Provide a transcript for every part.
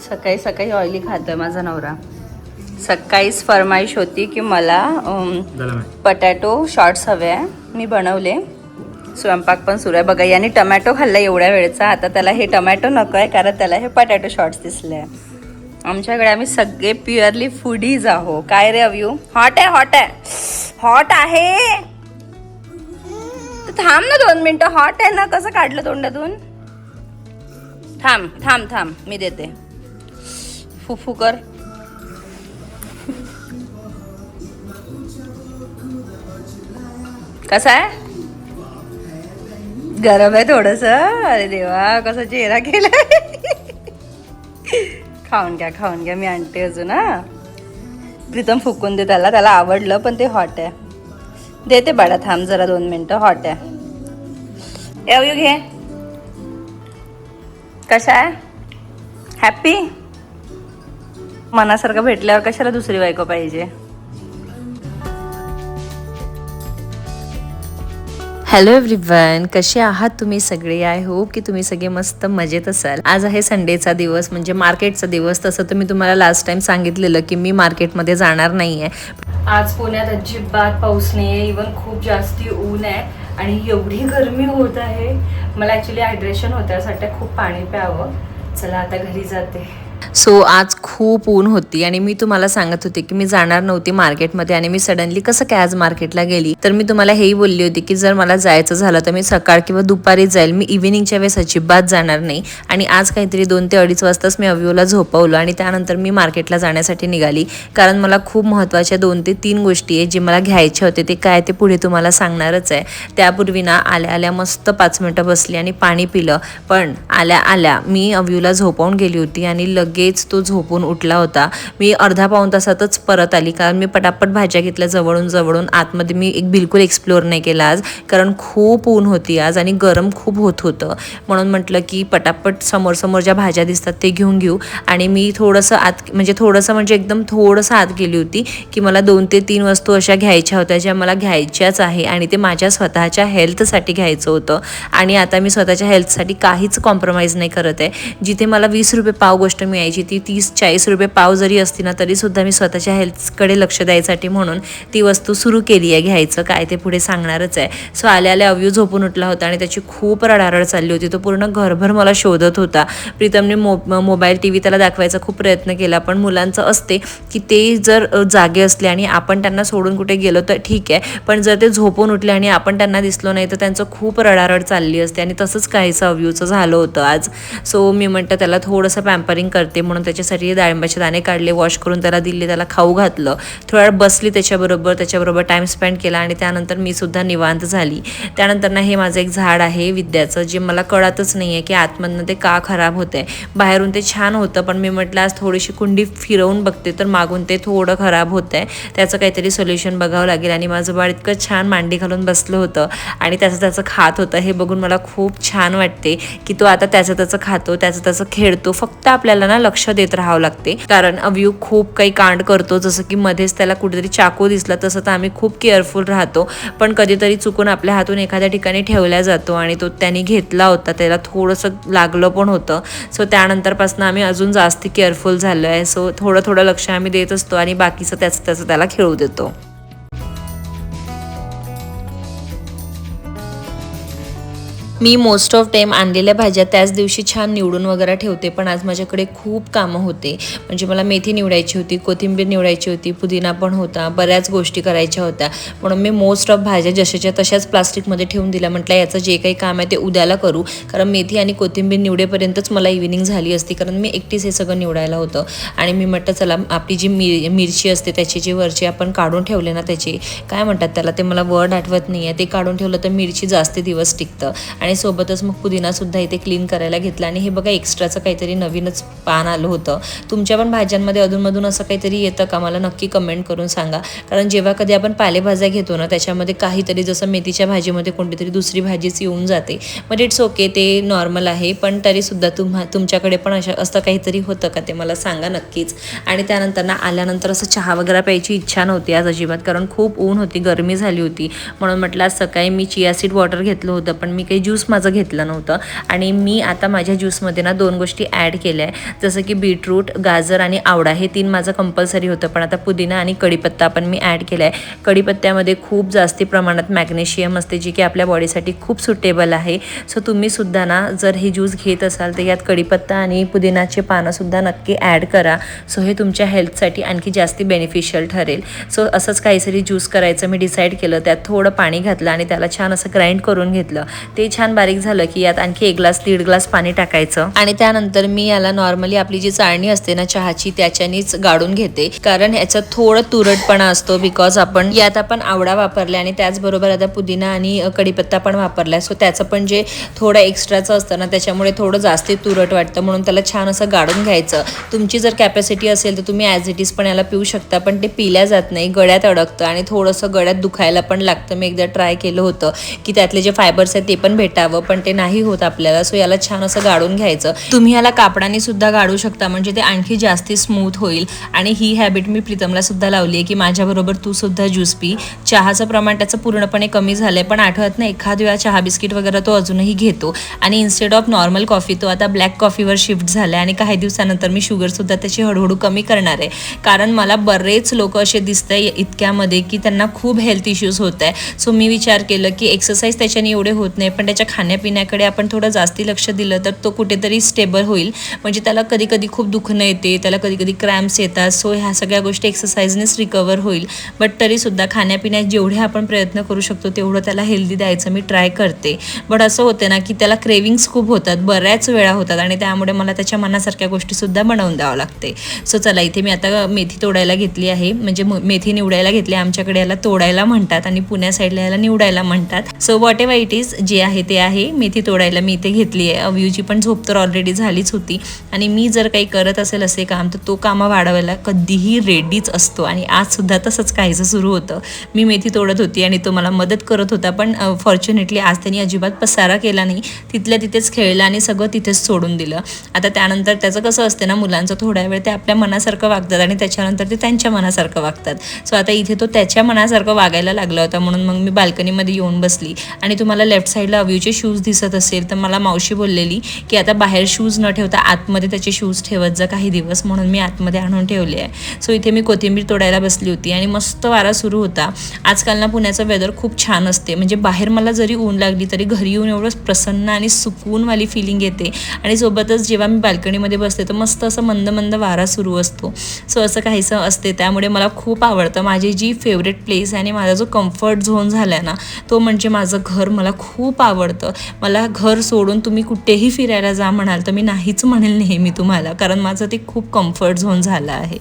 सकाळी सकाळी ऑइली खातोय माझा नवरा. सकाळीच फरमाईश होती की मला पटॅटो शॉर्ट्स हवे आहे. मी बनवले, स्वयंपाक पण सुरू आहे. बघा याने टमॅटो खाल्ला एवढ्या वेळचा, आता त्याला हे टमॅटो नको आहे कारण त्याला हे पटॅटो शॉर्ट्स दिसले. आमच्याकडे आम्ही सगळे प्युअरली फूडीज आहो. काय रे अव्यू? हॉट आहे, हॉट आहे, हॉट आहे. थांब ना 2 मिनिटं. हॉट आहे ना, कसं काढलं तोंडातून? थांब थांब थांब, मी देते. फुफू कर. कसा आहे? गरम आहे थोडस. अरे देवा, कसा चेहरा केलाय. खाऊन घ्या, खाऊन घ्या, मी आणते अजून. हा प्रीतम फुकून दे त्याला, त्याला आवडलं पण ते हॉट आहे. देते बाळा, थांब जरा 2 मिनिटं. हॉट आहे. येऊ घे. कशा आहे? हॅपी? मनासारखं भेटल्यावर कशाला दुसरी बायको पाहिजे. हॅलो एव्हरीवन, कसे आहात तुम्ही सगळे? आय होप की तुम्ही सगळे मस्त मजेत असाल. आज आहे संडेचा दिवस, म्हणजे मार्केटचा दिवस. तसं तर मी तुम्हाला लास्ट टाइम सांगितलेलं की मी मार्केटमध्ये जाणार नाही आहे. आज पुण्यात अजिबात पाऊस नाही आहे, इवन खूप जास्ती ऊन आहे आणि एवढी गरमी होत आहे. मला ॲक्च्युली हायड्रेशन होतं, यासाठी खूप पाणी प्यावं. चला आता घरी जाते. सो आज खूप ऊन होती आणि मी तुम्हाला सांगत होते की मी जाणार नव्हती मार्केटमध्ये आणि मी सडनली कसं काय आज मार्केटला गेली. तर मी तुम्हाला हेही बोलली होती की जर मला जायचं झालं तर मी सकाळ किंवा दुपारी जाईल, मी इव्हिनिंगच्या वेळेस अजिबात जाणार नाही. आणि आज काहीतरी 2 ते 2:30 वाजताच मी अव्यूला झोपवलं आणि त्यानंतर मी मार्केटला जाण्यासाठी निघाली. कारण मला खूप महत्त्वाच्या 2 ते 3 गोष्टी आहे जे मला घ्यायचे होते. ते काय ते पुढे तुम्हाला सांगणारच आहे. त्यापूर्वी ना आल्या आल्या मस्त 5 मिनटं बसली आणि पाणी पिलं. पण आल्या आल्या मी अव्यूला झोपवून गेली होती आणि लगेच तो झोपून उठला होता. मी अर्धा पाऊण तासातच परत आली कारण मी पटापट भाज्या घेतल्या जवळून. आतमध्ये मी बिलकुल एक्सप्लोअर नाही केला आज, कारण खूप ऊन होती आज आणि गरम खूप होत होतं. म्हणून म्हटलं की पटापट समोर ज्या भाज्या दिसतात ते घेऊन घेऊ. आणि मी थोडंसं एकदम थोडंसं आत गेली होती की मला 2 ते 3 वस्तू अशा घ्यायच्या होत्या ज्या मला घ्यायच्याच आहे आणि ते माझ्या स्वतःच्या हेल्थसाठी घ्यायचं होतं. आणि आता मी स्वतःच्या हेल्थसाठी काहीच कॉम्प्रोमाइज नाही करत आहे. जिथे मला 20 रुपये पाव गोष्ट मिळायची ती 30-40 रुपये पाव जरी असती ना तरी सुद्धा मी स्वतःच्या हेल्थकडे लक्ष द्यायसाठी म्हणून ती वस्तू सुरू केली आहे घ्यायचं. काय ते पुढे सांगणारच आहे. सो आल्या आल्या अव्यू झोपून उठला होता आणि त्याची खूप रडारड चालली होती. तो पूर्ण घरभर मला शोधत होता. प्रीतमने मोबाईल TV त्याला दाखवायचा खूप प्रयत्न केला, पण मुलांचं असते की ते जर जागे असले आणि आपण त्यांना सोडून कुठे गेलो तर ठीक आहे, पण जर ते झोपून उठले आणि आपण त्यांना दिसलो नाही तर त्यांचं खूप रडारड चालली असते. आणि तसंच काहीसं अव्यूचं झालं होतं आज. सो मी म्हटलं त्याला थोडंसं पॅम्परिंग करते म्हणून त्याच्यासाठी डाळिंबाचे दाणे काढले, वॉश करून त्याला दिले, त्याला खाऊ घातलं. थोडा वेळ बसली त्याच्याबरोबर टाइम स्पेंड केला आणि त्यानंतर मी सुद्धा निवांत झाली. त्यानंतर ना हे माझं एक झाड आहे विद्याचं, जे मला कळतच नाही आहे की आतमधनं ते का खराब होतंय. बाहेरून ते छान होतं पण मी म्हटलं आज थोडीशी कुंडी फिरवून बघते तर मागून ते थोडं खराब होतंय. त्याचं काहीतरी सोल्युशन बघावं लागेल. आणि माझं बाळ इतकं छान मांडी घालून बसलं होतं आणि त्याचं खात होतं. हे बघून मला खूप छान वाटते की तो आता त्याचं खातो, त्याचं खेळतो. फक्त आपल्याला ना लक्ष देत राहावं लागते, कारण अव्यू खूप काही कांड करतो. जसं की मध्येच त्याला कुठेतरी चाकू दिसला, तसं तर आम्ही खूप केअरफुल राहतो. पण कधीतरी चुकून आपल्या हातून एखाद्या ठिकाणी ठेवल्या जातो आणि तो त्याने घेतला होता, त्याला थोडंसं लागलं पण होतं. सो त्यानंतरपासून आम्ही अजून जास्ती केअरफुल झालो आहे. सो थोडं लक्ष आम्ही देत असतो आणि बाकीचं त्याचं त्याला खेळू देतो. मी मोस्ट ऑफ टाईम आणलेल्या भाज्या त्याच दिवशी छान निवडून वगैरे ठेवते, पण आज माझ्याकडे खूप कामं होते. म्हणजे मला मेथी निवडायची होती, कोथिंबीर निवडायची होती, पुदिना पण होता, बऱ्याच गोष्टी करायच्या होत्या. म्हणून मी मोस्ट ऑफ भाज्या जशाच्या तशाच प्लास्टिकमध्ये ठेवून दिल्या. म्हटलं याचं जे काही काम आहे ते उद्याला करू, कारण मेथी आणि कोथिंबीर निवडेपर्यंतच मला इव्हिनिंग झाली असती, कारण मी एकटीच हे सगळं निवडायला होतं. आणि मी म्हटलं चला आपली जी मिरची असते त्याची जी वरची आपण काढून ठेवले ना, त्याची काय म्हणतात त्याला, ते मला वर्ड आठवत नाही आहे, ते काढून ठेवलं तर मिरची जास्त दिवस टिकतं. आणि आणि सोबतच मग पुदिनासुद्धा इथे क्लीन करायला घेतला. आणि हे बघा एक्स्ट्राचं काहीतरी नवीनच पान आलं होतं. तुमच्या पण भाज्यांमध्ये अधूनमधून असं काहीतरी येतं का, मला नक्की कमेंट करून सांगा. कारण जेव्हा कधी आपण पालेभाज्या घेतो ना, त्याच्यामध्ये काहीतरी जसं मेथीच्या भाजीमध्ये कोणतीतरी दुसरी भाजीच येऊन जाते. बट इट्स ओके, ते नॉर्मल आहे. पण तरीसुद्धा तुमच्याकडे पण असं काहीतरी होतं का ते मला सांगा नक्कीच. आणि त्यानंतर ना आल्यानंतर असं चहा वगैरे प्यायची इच्छा नव्हती आज अजिबात, कारण खूप ऊन होती, गरमी झाली होती. म्हणून म्हटलं आज सकाळी मी चिया सीड वॉटर घेतलं होतं, पण मी काही ज्यूस माझं घेतलं नव्हतं. आणि मी आता माझ्या ज्यूसमध्ये ना 2 गोष्टी ॲड केल्या आहे, जसं की बीटरूट, गाजर आणि आवळा, हे 3 माझं कंपल्सरी होतं. पण आता पुदिना आणि कढीपत्ता पण मी ॲड केला आहे. कढीपत्त्यामध्ये खूप जास्ती प्रमाणात मॅग्नेशियम असते, जे की आपल्या बॉडीसाठी खूप सुटेबल आहे. सो तुम्हीसुद्धा ना जर हे ज्यूस घेत असाल तर यात कढीपत्ता आणि पुदिनाचे पानंसुद्धा नक्की ॲड करा. सो हे तुमच्या हेल्थसाठी आणखी जास्ती बेनिफिशियल ठरेल. सो असंच काहीतरी ज्यूस करायचं मी डिसाईड केलं. त्यात थोडं पाणी घातलं आणि त्याला छान असं ग्राइंड करून घेतलं. ते छान बारीक झालं की यात आणखी 1 ग्लास 1.5 ग्लास पाणी टाकायचं. आणि त्यानंतर मी याला नॉर्मली आपली जी चाळणी असते ना चहाची, त्याच्यानीच गाळून घेते, कारण ह्याच्यात थोडं तुरटपणा असतो. बिकॉज यात आपण आवळा वापरला आणि त्याचबरोबर आता पुदिना आणि कढीपत्ता पण वापरला. सो त्याचं पण जे थोडं एक्स्ट्राचं असतं ना, त्याच्यामुळे थोडं जास्ती तुरट वाटतं. म्हणून त्याला छान असं गाळून घ्यायचं. तुमची जर कॅपॅसिटी असेल तर तुम्ही ॲज इट इज पण याला पिऊ शकता, पण ते पिल्या जात नाही, गळ्यात अडकतं आणि थोडंसं गळ्यात दुखायला पण लागतं. मी एकदा ट्राय केलं होतं की त्यातले जे फायबर्स आहेत ते पण भेटावं, पण ते नाही होत आपल्याला. सो याला छान असं गाळून घ्यायचं. तुम्ही याला कापडाने सुद्धा गाळू शकता, म्हणजे ते आणखी जास्ती स्मूथ होईल. आणि ही हॅबिट मी प्रीतमला सुद्धा लावली आहे की माझ्याबरोबर तू सुद्धा ज्यूस पी. चहाचं प्रमाण त्याचं पूर्णपणे कमी झालंय, पण आठवत नाही एखाद वेळा चहा बिस्किट वगैरे तो अजूनही घेतो. आणि इन्स्टेड ऑफ नॉर्मल कॉफी तो आता ब्लॅक कॉफीवर शिफ्ट झाला आहे. आणि काही दिवसानंतर मी शुगरसुद्धा त्याची हळूहळू कमी करणार आहे, कारण मला बरेच लोक असे दिसत आहे इतक्यामध्ये की त्यांना खूप हेल्थ इश्यूज होत आहे. सो मी विचार केलं की एक्सरसाइज त्याच्याने एवढे होत नाही, पण त्याच्या खाण्यापिण्याकडे आपण थोडं जास्ती लक्ष दिलं तर तो कुठेतरी स्टेबल होईल. म्हणजे त्याला कधी कधी खूप दुखणं येते, त्याला कधी कधी क्रॅम्प्स येतात. सो ह्या सगळ्या गोष्टी एक्सरसाइजनेच रिकवर होईल. बट तरीसुद्धा खाण्यापिण्यात जेवढे आपण प्रयत्न करू शकतो तेवढं त्याला हेल्दी द्यायचं मी ट्राय करते. बट असं होते ना की त्याला क्रेविंग्स खूप होतात, बऱ्याच वेळा होतात, आणि त्यामुळे मला त्याच्या मनासारख्या गोष्टीसुद्धा बनवून द्यावं लागते. सो चला, इथे मी आता मेथी तोडायला घेतली आहे, म्हणजे मेथी निवडायला घेतली. आमच्याकडे याला तोडायला म्हणतात आणि पुण्या साईडला याला निवडायला म्हणतात. So what ever it is, जे आहे ते आहे. मेथी तोडायला मी इथे घेतली आहे. अव्यूची पण झोप तर ऑलरेडी झालीच होती, आणि मी जर काही करत असेल असे काम तर तो कामं वाढवायला कधीही रेडीच असतो. आणि आजसुद्धा तसंच काहीसं सुरू होतं. मी मेथी तोडत होती आणि तो मला मदत करत होता, पण फॉर्च्युनेटली आज त्यांनी अजिबात पसारा केला नाही. तिथल्या तिथेच खेळला आणि सगळं तिथेच सोडून दिलं. आता त्यानंतर त्याचं कसं असते ना, मुलांचं थोड्या वेळ ते आपल्या मनासारखं वागतात आणि त्याच्यानंतर ते त्यांच्या मनासारखं वागतात. सो आता इथे तो त्याच्या मनासारखं वागायला लागला होता, म्हणून मग मी बाल्कनीमध्ये येऊन बसली. आणि तुम्हाला लेफ्ट साईडला अव्यूचे शूज दिसत असेल तर मला मावशी बोललेली की आता बाहेर शूज न ठेवता आतमध्ये त्याचे शूज ठेवत जा काही दिवस, म्हणून मी आतमध्ये आणून ठेवले आहे. सो इथे मी कोथिंबीर तोडायला बसली होती आणि मस्त वारा सुरू होता. आजकाल ना पुण्याचं वेदर खूप छान असते, म्हणजे बाहेर मला जरी ऊन लागली तरी घरी येऊन एवढं प्रसन्न आणि सुकूनवाली फिलिंग येते. आणि सोबतच जेव्हा मी बाल्कनीमध्ये बसते तर मस्त असं मंद मंद वारा सुरू असतो. सो असं काहीसं असते, त्यामुळे मला खूप आवडतं. माझी जी फेवरेट प्लेस आहे आणि माझा जो कम्फर्ट झोन झाला आहे ना, तो म्हणजे माझं घर. मला खूप आवडतं. मला घर सोडून तुम्ही कुठेही फिरायला जा म्हणाल तर मी नाहीच म्हणेल नेहमी तुम्हाला, कारण माझं ते खूप कम्फर्ट झोन झालं आहे.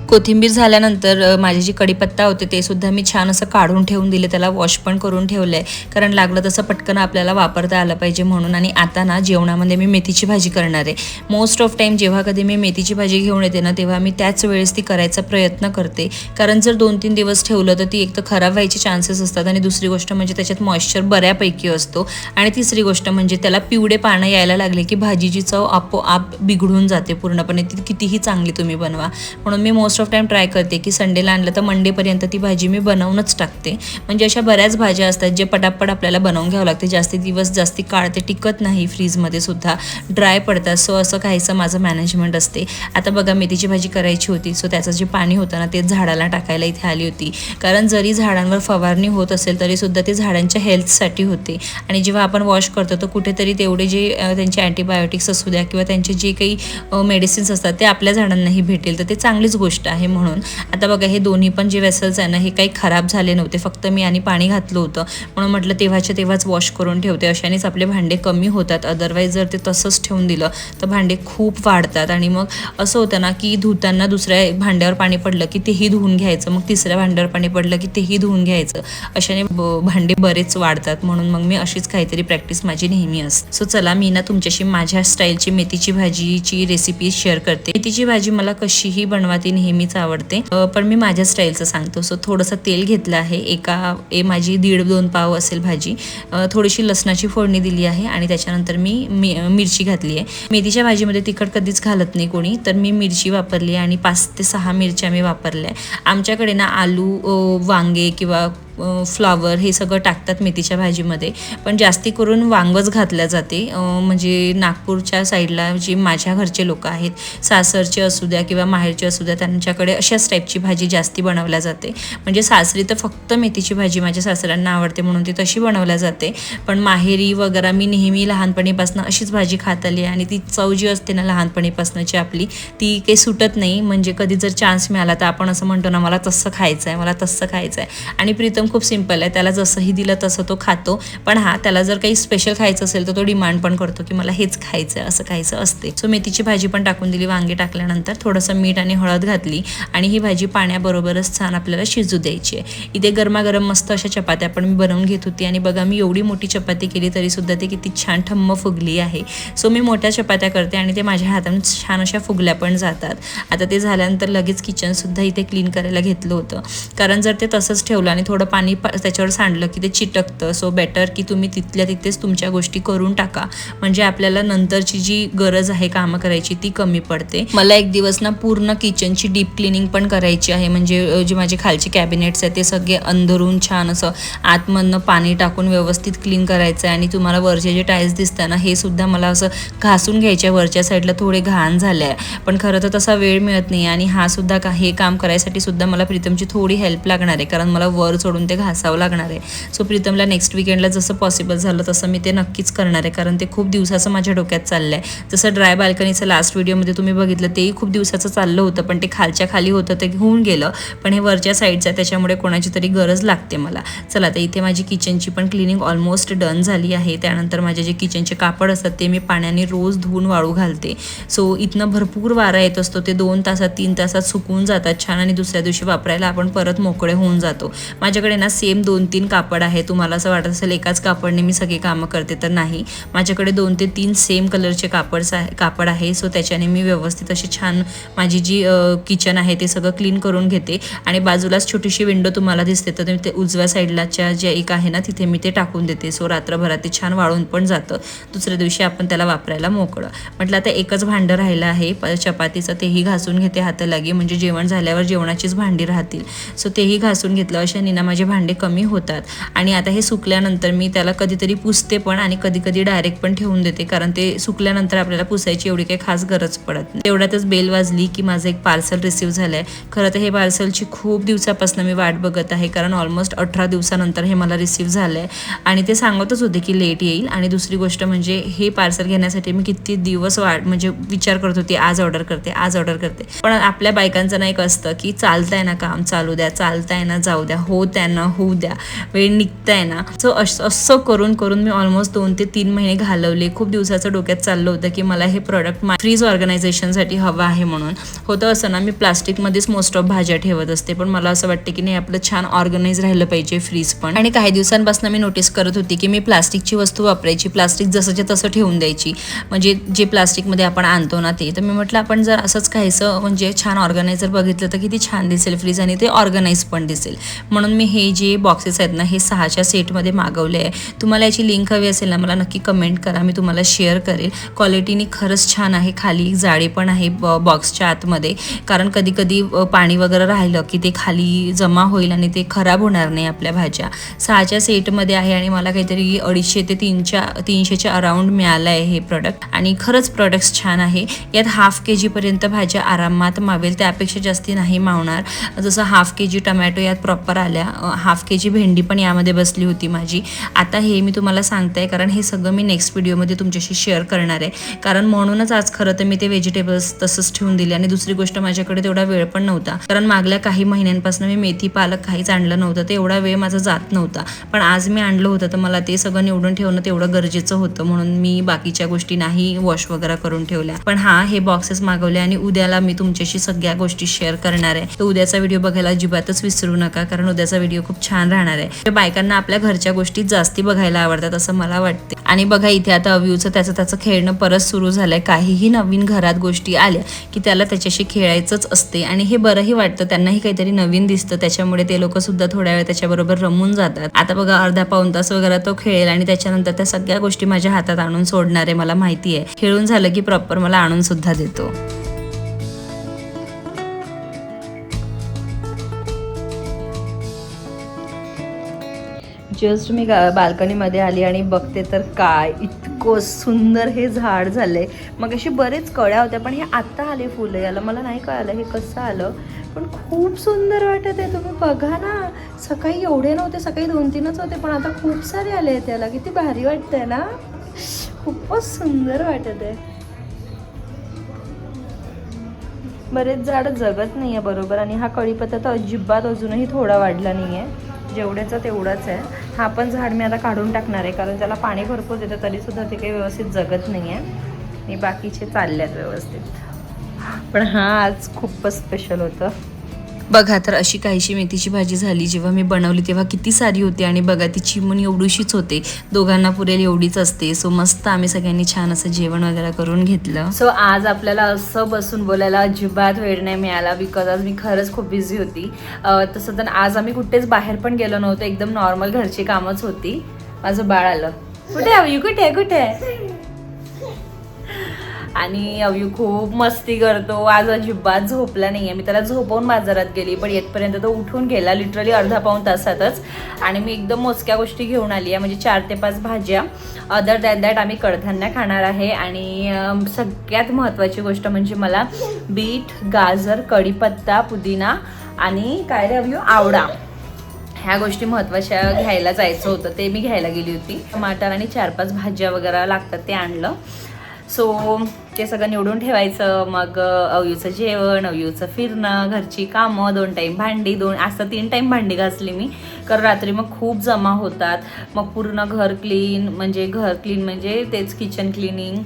कोथिंबीर झाल्यानंतर माझे जे कढीपत्ता होते ते सुद्धा मी छान असं काढून ठेवून दिले, त्याला वॉश पण करून ठेवलं आहे, कारण लागलं तसं पटकन आपल्याला वापरता आलं पाहिजे म्हणून. आणि आता ना जेवणामध्ये मी मेथीची भाजी करणार आहे. मोस्ट ऑफ टाईम जेव्हा कधी मी मेथीची भाजी घेऊन येते ना, तेव्हा मी त्याच वेळेस ती करायचा प्रयत्न करते, कारण जर 2-3 दिवस ठेवलं तर ती एक तर खराब व्हायचे चान्सेस असतात, आणि दुसरी गोष्ट म्हणजे त्याच्यात मॉइश्चर बऱ्यापैकी असतो, आणि तिसरी गोष्ट म्हणजे त्याला पिवळे पानं यायला लागले की भाजीची चव आपोआप बिघडून जाते पूर्णपणे, ती कितीही चांगली तुम्ही बनवा. म्हणून मी मोस्ट ऑफ टाइम ट्राय करते की संडेला आणलं तर मंडेपर्यंत ती भाजी मी बनवूनच टाकते. म्हणजे अशा बऱ्याच भाज्या असतात जे पटापट आपल्याला बनवून घ्यावं लागते, जास्ती दिवस जास्ती काळ ते टिकत नाही, फ्रीजमध्ये सुद्धा ड्राय पडतात. सो असं काहीसं माझं मॅनेजमेंट असते. आता बघा मेथीची भाजी करायची होती, सो त्याचं जे पाणी होतं ना ते झाडाला टाकायला इथे आली होती, कारण जरी झाडांवर फवारणी होत असेल तरीसुद्धा ते झाडांच्या हेल्थसाठी होते. आणि जेव्हा आपण वॉश करतो तर कुठेतरी तेवढे जे त्यांचे अँटीबायोटिक्स असू द्या किंवा त्यांचे जे काही मेडिसिन्स असतात ते आपल्या झाडांनाही भेटेल, तर ते चांगलीच गोष्ट गोष्ट आहे म्हणून. आता बघा हे दोन्ही पण जे वेसल्स आहे ना हे काही खराब झाले नव्हते, फक्त मी आणि पाणी घातलं होतं म्हणून म्हटलं तेव्हाच्या तेव्हाच वॉश करून ठेवते, अशानेच आपले भांडे कमी होतात. अदरवाईज जर ते तसंच ठेवून दिलं तर भांडे खूप वाढतात आणि मग असं होतं ना की धुताना दुसऱ्या भांड्यावर पाणी पडलं की तेही धुवून घ्यायचं, मग तिसऱ्या भांड्यावर पाणी पडलं की तेही धुवून घ्यायचं, अशाने भांडे बरेच वाढतात. म्हणून मग मी अशीच काहीतरी प्रॅक्टिस माझी नेहमी असते. सो चला मी ना तुमच्याशी माझ्या स्टाईलची मेथीची भाजीची रेसिपी शेअर करते. मेथीची भाजी मला कशीही बनवा ती नेहमीच आवडते, पण मी माझ्या स्टाईलचं सांगतो. सो थोडंसं तेल घेतलं आहे, माझी 1.5-2 पाव असेल भाजी. थोडीशी लसणाची फोडणी दिली आहे आणि त्याच्यानंतर मी मिरची घातली आहे. मेथीच्या भाजीमध्ये तिखट कधीच घालत नाही कोणी, तर मी मिरची वापरली आणि 5 ते 6 मिरच्या मी वापरल्या. आमच्याकडे ना आलू, वांगे किंवा फ्लावर हे सगळं टाकतात मेथीच्या भाजीमध्ये, पण जास्ती करून वांगच घातल्या जाते. म्हणजे नागपूरच्या साईडला जे माझ्या घरचे लोक आहेत, सासरचे असू द्या किंवा माहेरचे असू द्या, त्यांच्याकडे अशाच टाईपची भाजी जास्ती बनवल्या जाते. म्हणजे सासरी तर फक्त मेथीची भाजी माझ्या सासऱ्यांना आवडते म्हणून ती तशी बनवल्या जाते, पण माहेरी वगैरे मी नेहमी लहानपणीपासून अशीच भाजी खात आली आणि ती चव जी असते ना लहानपणीपासूनची आपली, ती काही सुटत नाही. म्हणजे कधी जर चान्स मिळाला तर आपण असं म्हणतो ना मला तसं खायचं आहे, मला तसं खायचं आहे. आणि प्रीतम खूप सिंपल आहे, त्याला जसंही दिलं तसं तो खातो, पण त्याला जर काही स्पेशल खायचं असेल तर तो डिमांड पण करतो की मला हेच खायचं आहे, असं खायचं असते. सो मेथीची भाजी पण टाकून दिली, वांगे टाकल्यानंतर थोडंसं मीठ आणि हळद घातली आणि ही भाजी पाण्याबरोबरच छान आपल्याला शिजू द्यायची आहे. इथे गरमागरम मस्त अशा चपात्या पण मी बनवून घेत होती आणि बघा मी एवढी मोठी चपाती केली तरी सुद्धा ती किती छान ठम्म फुगली आहे. सो मी मोठ्या चपात्या करते आणि ते माझ्या हाताने छान अशा फुगल्या पण जातात. आता ते झाल्यानंतर लगेच किचनसुद्धा इथे क्लीन करायला घेतलं होतं, कारण जर ते तसंच ठेवलं आणि थोडं पाणी त्याच्यावर सांडलं की ते चिटकतं. सो बेटर की तुम्ही तिथल्या तिथेच तुमच्या गोष्टी करून टाका, म्हणजे आपल्याला नंतरची जी गरज आहे कामं करायची ती कमी पडते. मला एक दिवस ना पूर्ण किचनची डीप क्लिनिंग पण करायची आहे, म्हणजे जे माझे खालचे कॅबिनेट्स आहेत ते सगळे अंदरून छान असं आतमधनं पाणी टाकून व्यवस्थित क्लीन करायचं आहे. आणि तुम्हाला वरचे जे टाईल्स दिसतात ना हे सुद्धा मला असं घासून घ्यायच्या, वरच्या साईडला थोडे घाण झाले आहे, पण खरं तर तसा वेळ मिळत नाही. आणि सुद्धा हे काम करायसाठी सुद्धा मला प्रीतमची थोडी हेल्प लागणार आहे, कारण मला वर चढून ते घासावं लागणार आहे. सो प्रीतमला नेक्स्ट वीकेंडला जसं पॉसिबल झालं तसं मी ते नक्कीच करणार आहे, कारण ते खूप दिवसाचं माझ्या डोक्यात चाललं आहे. जसं ड्राय बाल्कनीचं लास्ट व्हिडिओमध्ये तुम्ही बघितलं तेही खूप दिवसाचं चाललं होतं, पण ते खालच्या खाली होतं ते होऊन गेलं, पण हे वरच्या साईडचं आहे त्याच्यामुळे कोणाची तरी गरज लागते मला. चला तर इथे माझी किचनची पण क्लिनिंग ऑलमोस्ट डन झाली आहे. त्यानंतर माझे जे किचनचे कापड असतात ते मी पाण्याने रोज धुवून वाळू घालते. सो इथनं भरपूर वारा येत असतो, ते 2 तासात 3 तासात सुकून जातात छान आणि दुसऱ्या दिवशी वापरायला आपण परत मोकळे होऊन जातो. माझ्याकडे ना सेम 2-3 कापड आहे. तुम्हाला असं वाटत असेल एकाच कापडने मी सगळी कामं करते, तर नाही, माझ्याकडे 2 ते 3 सेम कलरचे कापड आहे. सो त्याच्याने मी व्यवस्थित अशी छान माझी जी किचन आहे ते सगळं क्लीन करून घेते. आणि बाजूलाच छोटीशी विंडो तुम्हाला दिसते, तर ते उजव्या साईडलाच्या जे एक आहे ना तिथे मी ते टाकून देते. सो रात्रभरात ते छान वाळून पण जातं, दुसऱ्या दिवशी आपण त्याला वापरायला मोकळं. म्हटलं आता एकच भांडं राहिलं आहे चपातीचं, तेही घासून घेते हातालागी, म्हणजे जेवण झाल्यावर जेवणाचीच भांडी राहतील. सो तेही घासून घेतलं, अशाने ना माझे भांडे कमी होतात. आणि आता हे सुकल्यानंतर मी त्याला कधीतरी पुसते पण आणि कधी कधी डायरेक्ट पण ठेवून देते, कारण ते सुकल्यानंतर आपल्याला पुसायची एवढी काही खास गरज पडत नाही. तेवढ्यातच बेल वाजली की माझं एक पार्सल रिसीव्ह झालंय. खरं तर हे पार्सलची खूप दिवसापासून मी वाट बघत आहे, कारण ऑलमोस्ट 18 दिवसानंतर हे मला रिसीव्ह झालंय आणि ते सांगतच होते की लेट येईल. आणि दुसरी गोष्ट म्हणजे हे पार्सल घेण्यासाठी मी किती दिवस म्हणजे विचार करत होती आज ऑर्डर करते. पण आपल्या बायकांचं ना एक असतं की चालतंय ना काम चालू द्या, चालतंय ना जाऊ द्या, होऊ द्या, वेळ निघताय ना. सो असं करून मी ऑलमोस्ट 2 ते 3 महिने घालवले. खूप दिवसाचं डोक्यात चाललं होतं की मला हे प्रोडक्ट फ्रीज ऑर्गनायझेशनसाठी हवं आहे म्हणून. होतं असं ना, मी प्लास्टिकमध्येच मोस्ट ऑफ भाज्या ठेवत असते, पण मला असं वाटतं की नाही आपलं छान ऑर्गनाइज राहिलं पाहिजे फ्रीज पण. आणि काही दिवसांपासून मी नोटीस करत होती की मी प्लास्टिकची वस्तू वापरायची, प्लास्टिक जसंच्या तसं ठेवून द्यायची, म्हणजे जे प्लास्टिकमध्ये आपण आणतो ना ते. तर मी म्हटलं आपण जर असंच खायचं म्हणजे छान ऑर्गनायझर बघितलं तर किती छान दिसेल फ्रीज आणि ते ऑर्गनाइज पण दिसेल. म्हणून मी हे जे बॉक्सेस आहेत ना हे 6च्या सेटमध्ये मागवले आहे. तुम्हाला याची लिंक हवी असेल ना मला नक्की कमेंट करा, मी तुम्हाला शेअर करेल. क्वालिटीनी खरंच छान आहे, खाली जाळी पण आहे बॉक्सच्या आतमध्ये, कारण कधी कधी पाणी वगैरे राहिलं की ते खाली जमा होईल आणि ते खराब होणार नाही आपल्या भाज्या. 6च्या सेटमध्ये आहे आणि मला काहीतरी 250 ते 300च्या अराउंड मिळालं आहे हे प्रोडक्ट. आणि खरंच प्रोडक्ट्स छान आहे. यात 1/2 kg पर्यंत भाज्या आरामात मावेल, त्यापेक्षा जास्ती नाही मावणार. जसं 1/2 kg टमॅटो यात प्रॉपर आल्या, हाफ KG भेंडी पण यामध्ये बसली होती माझी. आता हे मी तुम्हाला सांगते कारण हे सगळं मी नेक्स्ट व्हिडिओमध्ये तुमच्याशी शेअर करणार आहे. कारण म्हणूनच आज खरं तर मी ते व्हेजिटेबल्स तसंच ठेवून दिले. आणि दुसरी गोष्ट माझ्याकडे तेवढा वेळ पण नव्हता, कारण मागल्या काही महिन्यांपासून मी मेथी पालक काहीच आणलं नव्हतं, ते एवढा वेळ माझा जात नव्हता. पण आज मी आणलं होतं तर मला ते सगळं निवडून ठेवणं तेवढं गरजेचं होतं, म्हणून मी बाकीच्या गोष्टी नाही वॉश वगैरे करून ठेवल्या. पण हा हे बॉक्सेस मागवले आणि उद्याला मी तुमच्याशी सगळ्या गोष्टी शेअर करणार आहे. तर उद्याचा व्हिडिओ बघायला अजिबातच विसरू नका, कारण उद्याचा व्हिडिओ खूप छान राहणार आहे. बायकांना आपल्या घरच्या गोष्टी जास्ती बघायला आवडतात असं मला वाटते. आणि बघा इथे आता अव्यूचं त्याचं खेळणं परत सुरू झालंय. काहीही नवीन घरात गोष्टी आल्या की त्याला त्याच्याशी खेळायचंच असते आणि हे बरंही वाटतं, त्यांनाही काहीतरी नवीन दिसतं, त्याच्यामुळे ते लोक सुद्धा थोड्या वेळ त्याच्याबरोबर रमून जातात. आता बघा अर्धा पाऊण तास वगैरे तो खेळेल आणि त्याच्यानंतर त्या सगळ्या गोष्टी माझ्या हातात आणून सोडणार आहे. मला माहिती आहे खेळून झालं की प्रॉपर मला आणून सुद्धा देतो. जस्ट मी बाल्कनीमध्ये आली आणि बघते तर काय इतकं सुंदर हे झाड झालंय. मग अशी बरेच कळ्या होत्या पण हे आत्ता आले फुलं, याला मला नाही कळालं हे कसं आलं, पण खूप सुंदर वाटत आहे. तुम्ही बघा ना, सकाळी एवढे नव्हते, सकाळी 2-3च होते पण आता खूप सारे आले आहेत. त्याला किती भारी वाटतंय ना, खूपच सुंदर वाटत आहे. बरेच झाडं जगत नाही आहे बरोबर. आणि हा कढीपत्ता तर अजिबात अजूनही थोडा वाढला नाही आहे, जेवढ्याचा तेवढाच आहे. हा पण झाड मी आता काढून टाकणार आहे कारण त्याला पाणी भरपूर देतं तरीसुद्धा ते काही व्यवस्थित जगत नाही आहे. आणि बाकीचे चालले आहेत व्यवस्थित, पण हा आज खूपच स्पेशल होतं. बघा तर अशी काहीशी मेथीची भाजी झाली. जेव्हा मी बनवली तेव्हा किती सारी होती आणि बघा ती चिमून एवढीशीच होते, दोघांना पुरेल एवढीच असते. सो मस्त आम्ही सगळ्यांनी छान असं जेवण वगैरे करून घेतलं. सो आज आपल्याला असं बसून बोलायला अजिबात वेळ नाही मिळाला बिकॉज आज मी खरंच खूप बिझी होती. तसं तर आज आम्ही कुठेच बाहेर पण गेलो नव्हतो, एकदम नॉर्मल घरची कामच होती. माझं बाळ आलं. कुठे अव्यू, कुठे कुठे आणि अव्यू खूप मस्ती करतो. आज अजिबात झोपला नाही आहे. मी त्याला झोपवून बाजारात गेली पण येतपर्यंत तो उठून गेला लिटरली अर्धा पाऊण तासातच. आणि मी एकदम मोजक्या गोष्टी घेऊन आली आहे, म्हणजे 4 ते 5 भाज्या. अदर दॅन दॅट आम्ही कडधान्य खाणार आहे. आणि सगळ्यात महत्त्वाची गोष्ट म्हणजे मला बीट, गाजर, कढीपत्ता, पुदिना आणि काय रे अव्यू, आवळा, ह्या गोष्टी महत्त्वाच्या घ्यायला जायचं होतं, ते मी घ्यायला गेली होती. टमाटर आणि 4-5 भाज्या वगैरे लागतात ते आणलं. सो ते सगळं निवडून ठेवायचं. मग अव्यूचं जेवण, अव्यूचं फिरणं, घरची कामं, 2 टाईम भांडी, आज तर 3 टाईम भांडी घासली मी, कारण रात्री मग खूप जमा होतात. मग पूर्ण घर क्लीन म्हणजे तेच किचन क्लिनिंग.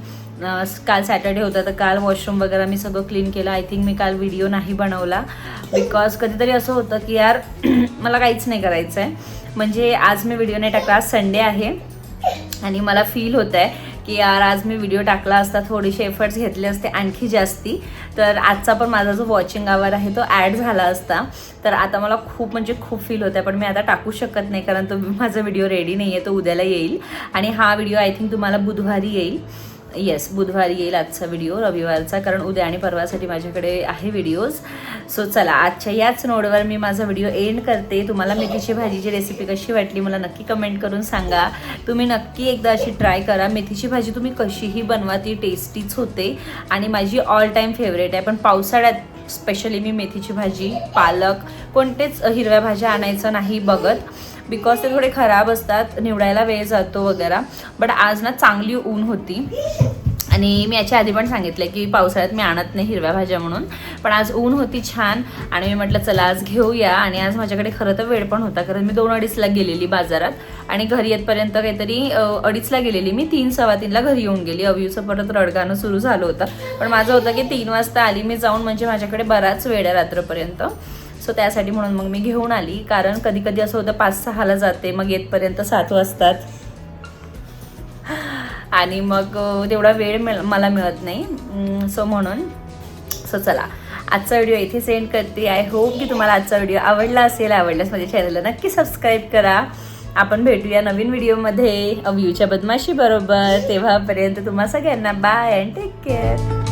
काल सॅटर्डे होता तर काल वॉशरूम वगैरे मी सगळं क्लीन केलं. आय थिंक मी काल व्हिडिओ नाही बनवला बिकॉज कधीतरी असं होतं की यार मला काहीच नाही करायचं आहे. म्हणजे आज मी व्हिडिओ नाही टाकला, आज संडे आहे आणि मला फील होत आहे की यार आज मी व्हिडिओ टाकला असता, थोडेसे एफर्ट्स घेतले असते आणखी जास्ती, तर आजचा पण माझा जो वॉचिंग आवर आहे तो ॲड झाला असता. तर आता मला खूप फील होत आहे, पण मी आता टाकू शकत नाही कारण तो माझा व्हिडिओ रेडी नाही आहे, तो उद्याला येईल. आणि हा व्हिडिओ आय थिंक तुम्हाला बुधवारी येईल. येस, बुधवारी येईल आजचा व्हिडिओ, रविवारचा, कारण उद्या आणि परवासाठी माझ्याकडे आहे व्हिडिओज. सो चला आजच्या याच नोटवर मी माझा व्हिडिओ एंड करते. तुम्हाला मेथीची भाजीची रेसिपी कशी वाटली मला नक्की कमेंट करून सांगा. तुम्ही नक्की एकदा अशी ट्राय करा. मेथीची भाजी तुम्ही कशीही बनवा, ती टेस्टीच होते आणि माझी ऑल टाईम फेवरेट आहे. पण पावसाळ्यात स्पेशली मी मेथीची भाजी, पालक, कोणतेच हिरव्या भाज्या आणायचं नाही बघत बिकॉज ते थोडे खराब असतात, निवडायला वेळ जातो वगैरे. बट आज ना चांगली ऊन होती आणि मी याच्या आधी पण सांगितलं की पावसाळ्यात मी आणत नाही हिरव्या भाज्या म्हणून, पण आज ऊन होती छान आणि मी म्हटलं चला आज घेऊया. आणि आज माझ्याकडे खरं तर वेळ पण होता कारण मी 2-2:30ला गेलेली बाजारात आणि घरी येतपर्यंत काहीतरी 2:30ला गेलेली मी, 3-3:15ला घरी येऊन गेली. अव्यूचं परत रडगाणं सुरू झालं होतं, पण माझं होतं की 3 वाजता आली मी जाऊन, म्हणजे माझ्याकडे बराच वेळ आहे रात्रपर्यंत. सो त्यासाठी म्हणून मग मी घेऊन आली, कारण कधी कधी असं होतं 5-6ला जाते, मग येतपर्यंत 7 वाजतात आणि मग तेवढा वेळ मला मिळत नाही. सो म्हणून चला आजचा व्हिडिओ इथे सेंड करते. आय होप की तुम्हाला आजचा व्हिडिओ आवडला असेल. आवडल्यास माझ्या चॅनलला नक्की सबस्क्राईब करा. आपण भेटूया नवीन व्हिडिओमध्ये अव्यूच्या बदमाशी बरोबर. तेव्हापर्यंत तुम्हा सगळ्यांना बाय अँड टेक केअर.